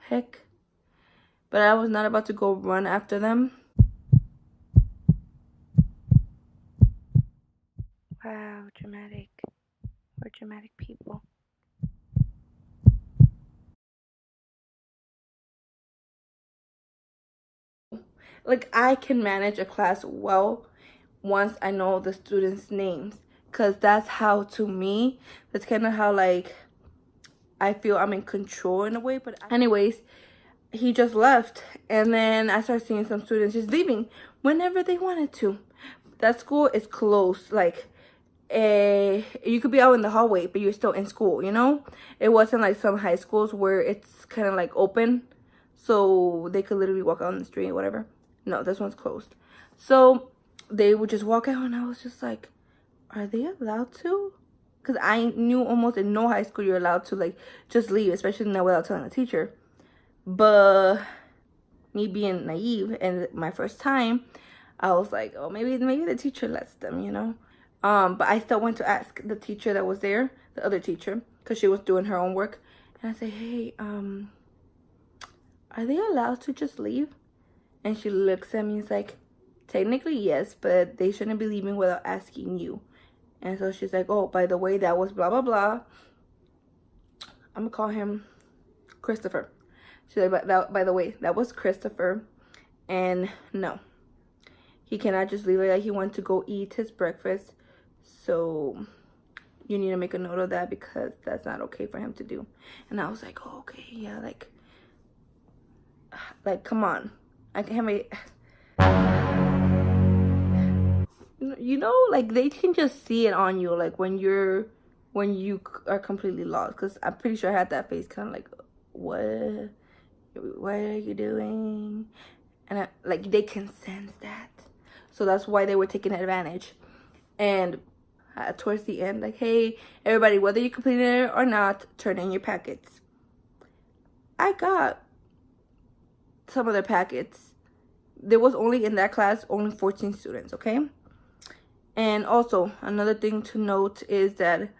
heck? But I was not about to go run after them. Wow, dramatic. We're dramatic people. Like, I can manage a class well once I know the students' names. Because that's how, to me, that's kind of how, like, I feel I'm in control in a way. But anyways, he just left. And then I started seeing some students just leaving whenever they wanted to. That school is closed. Like, you could be out in the hallway, but you're still in school, you know? It wasn't like some high schools where it's kind of like open. So they could literally walk out on the street or whatever. No, this one's closed. So they would just walk out, and I was just like, are they allowed to? Because I knew almost in no high school you're allowed to, like, just leave, especially not without telling the teacher. But me being naive and my first time, I was like, oh, maybe the teacher lets them, you know? But I still went to ask the teacher that was there, the other teacher, because she was doing her own work. And I said, hey, are they allowed to just leave? And she looks at me and is like, technically yes, but they shouldn't be leaving without asking you. And so she's like, oh, by the way, that was blah, blah, blah. I'm going to call him Christopher. She's like, by the way, that was Christopher. And no, he cannot just leave like that. He went to go eat his breakfast. So you need to make a note of that because that's not okay for him to do. And I was like, oh, okay, yeah, like, come on. I can't wait. You know, like, they can just see it on you, like, when you are completely lost. Because I'm pretty sure I had that face kind of like, what are you doing? And like, they can sense that. So that's why they were taking advantage. And towards the end, like, hey, everybody, whether you completed it or not, turn in your packets. I got some of their packets. There was only in that class only 14 students, okay? And also another thing to note is that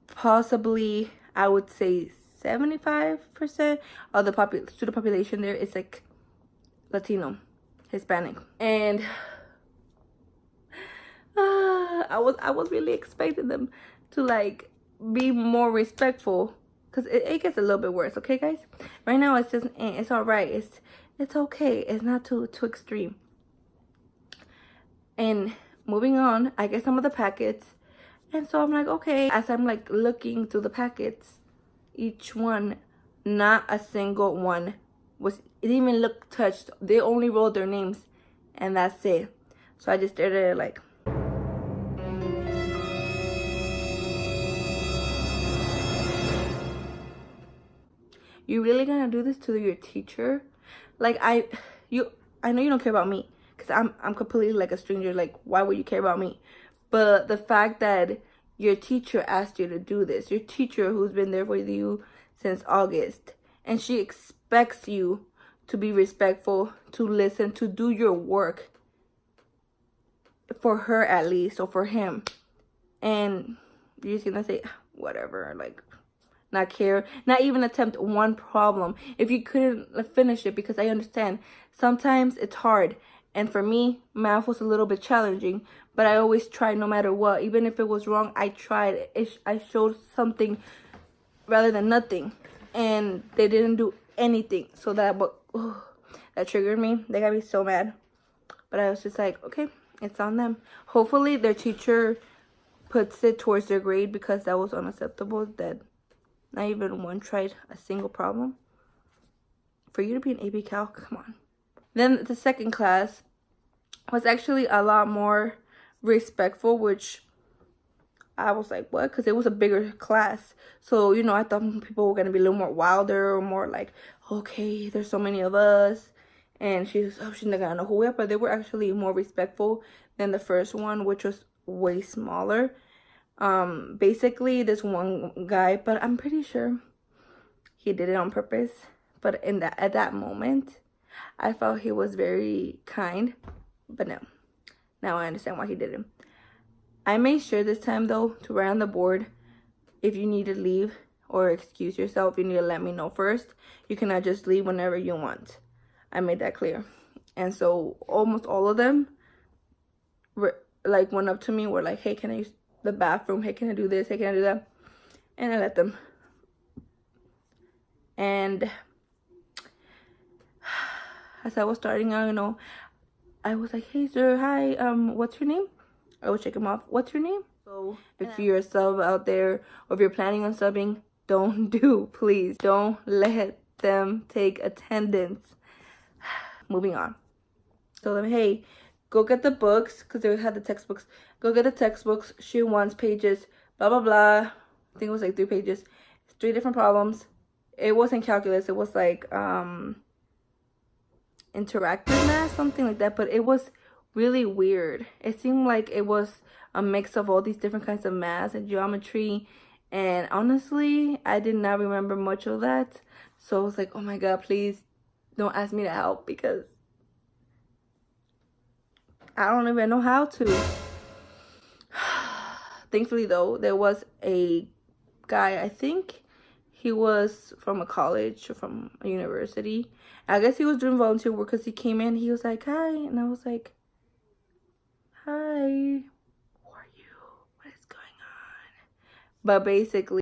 possibly I would say 75% of the student population there is like Latino, Hispanic. And I was really expecting them to like be more respectful, because it gets a little bit worse, okay guys? Right now it's just, it's all right. It's okay. It's not too extreme. And moving on, I get some of the packets. And so I'm like, okay. As I'm like looking through the packets, each one, not a single one it didn't even look touched. They only wrote their names and that's it. So I just stared at it like, you really gonna do this to your teacher? Like, I know you don't care about me, because I'm completely like a stranger. Like, why would you care about me? But the fact that your teacher asked you to do this, your teacher who's been there with you since August, and she expects you to be respectful, to listen, to do your work for her at least, or for him, and you're just gonna say whatever, like, not care, not even attempt one problem if you couldn't finish it. Because I understand sometimes it's hard, and for me, math was a little bit challenging, but I always tried no matter what. Even if it was wrong, I tried. I showed something rather than nothing, and they didn't do anything. So that triggered me. They got me so mad, but I was just like, okay, it's on them. Hopefully their teacher puts it towards their grade, because that was unacceptable that not even one tried a single problem. For you to be an AP Cal, come on. Then the second class was actually a lot more respectful, which I was like, what? Because it was a bigger class. So, you know, I thought people were going to be a little more wilder, or more like, okay, there's so many of us. And she's not going to know who we are. But they were actually more respectful than the first one, which was way smaller. Basically this one guy, but I'm pretty sure he did it on purpose, but at that moment I felt he was very kind. But no, now I understand why he did it. I made sure this time though to write on the board if you need to leave or excuse yourself, you need to let me know first. You cannot just leave whenever you want. I made that clear. And so almost all of them like went up to me, were like, hey, can I use the bathroom? Hey, can I do this? Hey, can I do that? And I let them. And as I was starting out, you know, I was like, hey sir, hi, what's your name? I would check him off. What's your name? So if you're a sub out there, or if you're planning on subbing, please don't let them take attendance. Moving on. So then, hey, go get the books, because they had the textbooks. Go get the textbooks, sheet 1's pages, blah blah blah. I think it was like 3 pages, 3 different problems. It wasn't calculus, it was like interactive math, something like that, but it was really weird. It seemed like it was a mix of all these different kinds of math and geometry, and honestly, I did not remember much of that. So I was like, oh my god, please don't ask me to help, because I don't even know how to. Thankfully though, there was a guy, I think he was from a college or from a university. I guess he was doing volunteer work, because he came in, he was like, hi, and I was like, hi, who are you? What is going on? But basically